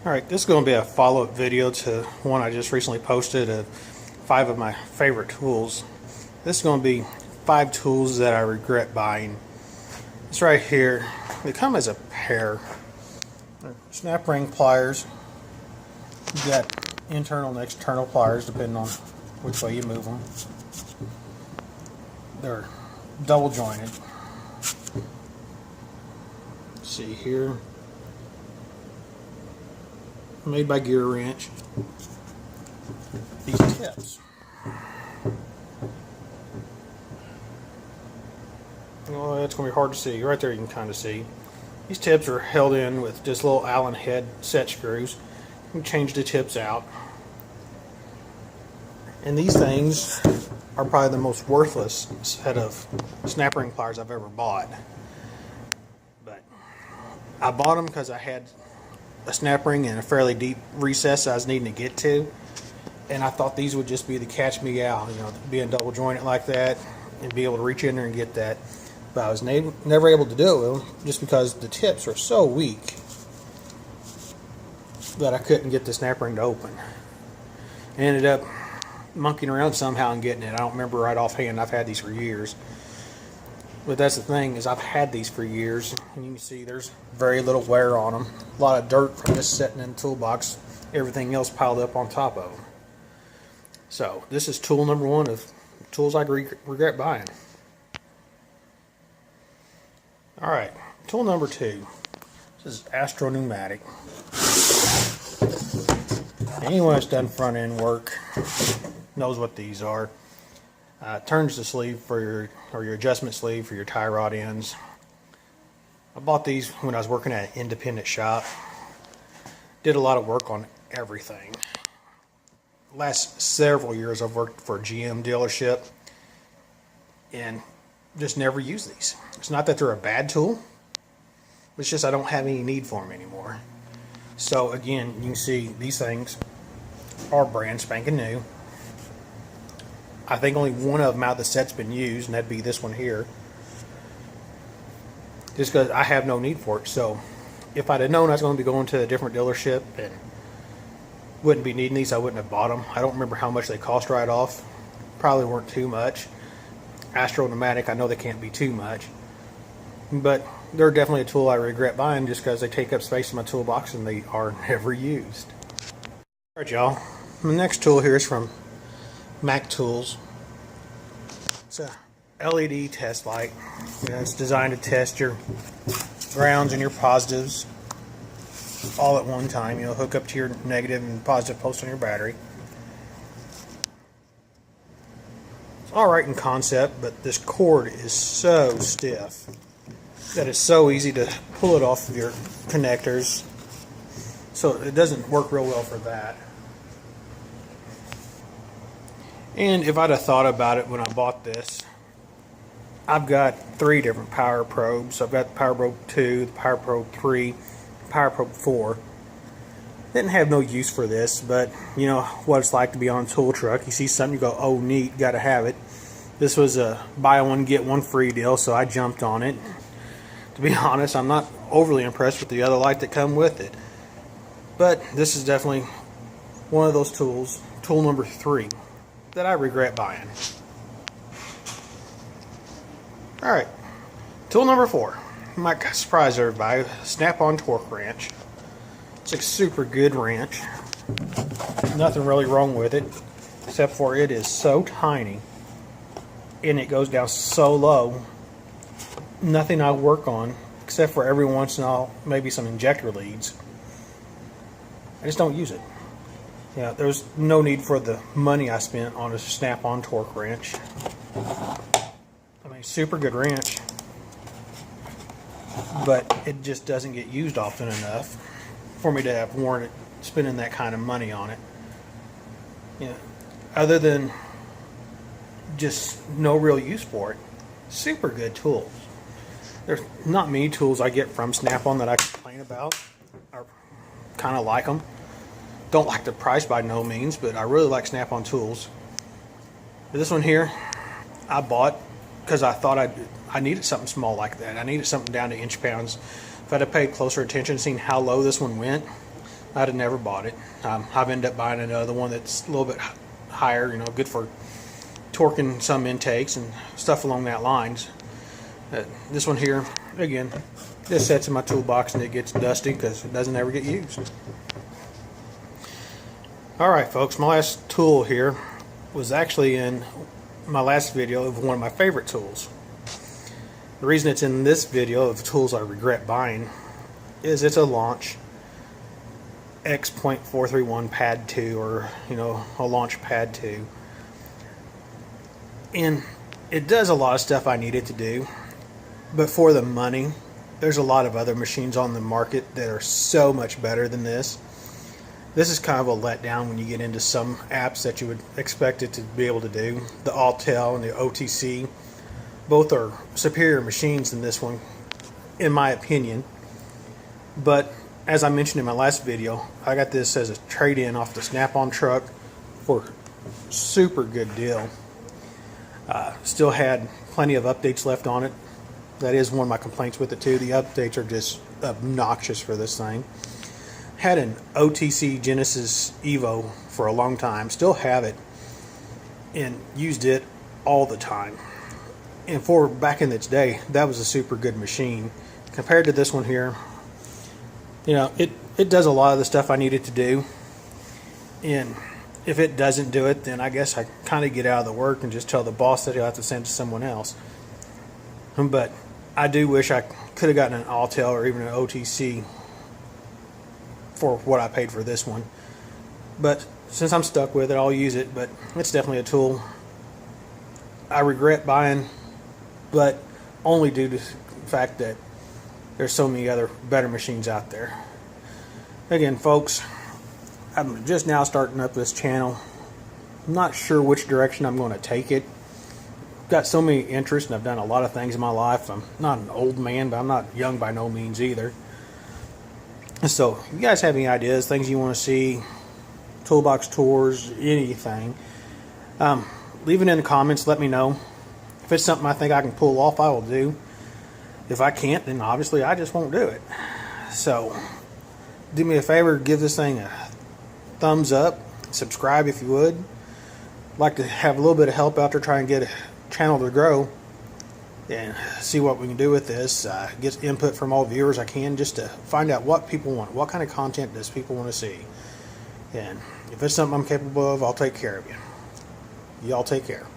Alright, this is going to be a follow-up video to one I just recently posted of 5 of my favorite tools. This is going to be 5 tools that I regret buying. This right here, they come as a pair. They're snap ring pliers. You got internal and external pliers depending on which way you move them. They're double jointed. See here. Made by Gear Wrench. These tips. Oh, that's going to be hard to see. Right there you can kind of see. These tips are held in with just little Allen head set screws. You can change the tips out. And these things are probably the most worthless set of snap ring pliers I've ever bought. But I bought them because I had a snap ring in a fairly deep recess I was needing to get to, and I thought these would just be the catch me out, being double jointed like that and be able to reach in there and get that. But I was never able to do it just because the tips are so weak that I couldn't get the snap ring to open. I ended up monkeying around somehow and getting it. I don't remember right offhand. I've had these for years. But that's the thing, is I've had these for years, and you can see there's very little wear on them. A lot of dirt from just sitting in the toolbox, everything else piled up on top of them. So this is tool number 1 of tools I regret buying. Alright, tool number 2. This is Astro Pneumatic. Anyone that's done front end work knows what these are. Turns the sleeve for your adjustment sleeve for your tie rod ends. I bought these when I was working at an independent shop. Did a lot of work on everything. Last several years I've worked for a GM dealership and just never used these. It's not that they're a bad tool, it's just I don't have any need for them anymore. So again, you can see these things are brand spanking new. I think only one of them out of the set's been used, and that'd be this one here. Just because I have no need for it. So if I'd have known I was going to be going to a different dealership and wouldn't be needing these, I wouldn't have bought them. I don't remember how much they cost right off. Probably weren't too much. Astro Pneumatic, I know they can't be too much. But they're definitely a tool I regret buying just because they take up space in my toolbox and they are never used. Alright y'all, the next tool here is from Mac Tools. It's a LED test light. It's designed to test your grounds and your positives all at one time. Hook up to your negative and positive post on your battery. It's alright in concept, but this cord is so stiff that it's so easy to pull it off of your connectors. So it doesn't work real well for that. And if I'd have thought about it when I bought this, I've got 3 different power probes. I've got the Power Probe 2, the Power Probe 3, the Power Probe 4. Didn't have no use for this, but you know what it's like to be on a tool truck. You see something, you go, oh neat, gotta have it. This was a buy one get one free deal, so I jumped on it. To be honest, I'm not overly impressed with the other light that come with it. But this is definitely one of those tools, tool number 3, that I regret buying. Alright, tool number 4. Might surprise everybody. Snap-on torque wrench. It's a super good wrench. Nothing really wrong with it, except for it is so tiny and it goes down so low. Nothing I work on, except for every once in a while, maybe some injector leads. I just don't use it. There's no need for the money I spent on a snap-on torque wrench. I mean, super good wrench, but it just doesn't get used often enough for me to have warranted spending that kind of money on it. Other than just no real use for it. Super good tools. There's not many tools I get from Snap-on that I complain about. I kind of like them. Don't like the price by no means, but I really like Snap-on tools. This one here, I bought because I thought I needed something small like that. I needed something down to inch pounds. If I'd have paid closer attention, seen how low this one went, I'd have never bought it. I've ended up buying another one that's a little bit higher, you know, good for torquing some intakes and stuff along that lines. This one here, again, just sits in my toolbox and it gets dusty because it doesn't ever get used. Alright folks, my last tool here was actually in my last video of one of my favorite tools. The reason it's in this video of tools I regret buying is it's a Launch X.431 Pad 2, or you know, a Launch Pad 2. And it does a lot of stuff I need it to do, but for the money, there's a lot of other machines on the market that are so much better than this. This is kind of a letdown when you get into some apps that you would expect it to be able to do. The Autel and the OTC, both are superior machines than this one, in my opinion. But as I mentioned in my last video, I got this as a trade-in off the Snap-on truck for a super good deal. Still had plenty of updates left on it. That is one of my complaints with it too. The updates are just obnoxious for this thing. Had an OTC Genesis Evo for a long time. Still have it. And used it all the time. And for back in its day, that was a super good machine. Compared to this one here, you know, it does a lot of the stuff I need it to do. And if it doesn't do it, then I guess I kind of get out of the work and just tell the boss that he'll have to send it to someone else. But I do wish I could have gotten an Autel or even an OTC for what I paid for this one. But since I'm stuck with it, I'll use it. But it's definitely a tool I regret buying, but only due to the fact that there's so many other better machines out there. Again, folks, I'm just now starting up this channel. I'm not sure which direction I'm going to take it. Got so many interests, and I've done a lot of things in my life. I'm not an old man, but I'm not young by no means either. So if you guys have any ideas, things you want to see, toolbox tours, anything, leave it in the comments. Let me know. If it's something I think I can pull off, I will do. If I can't, then obviously I just won't do it. So do me a favor, give this thing a thumbs up, subscribe if you would. Like to have a little bit of help out there trying to get a channel to grow and see what we can do with this. Get input from all viewers I can, just to find out what people want, what kind of content does people want to see. And if it's something I'm capable of, I'll take care of you. Y'all take care.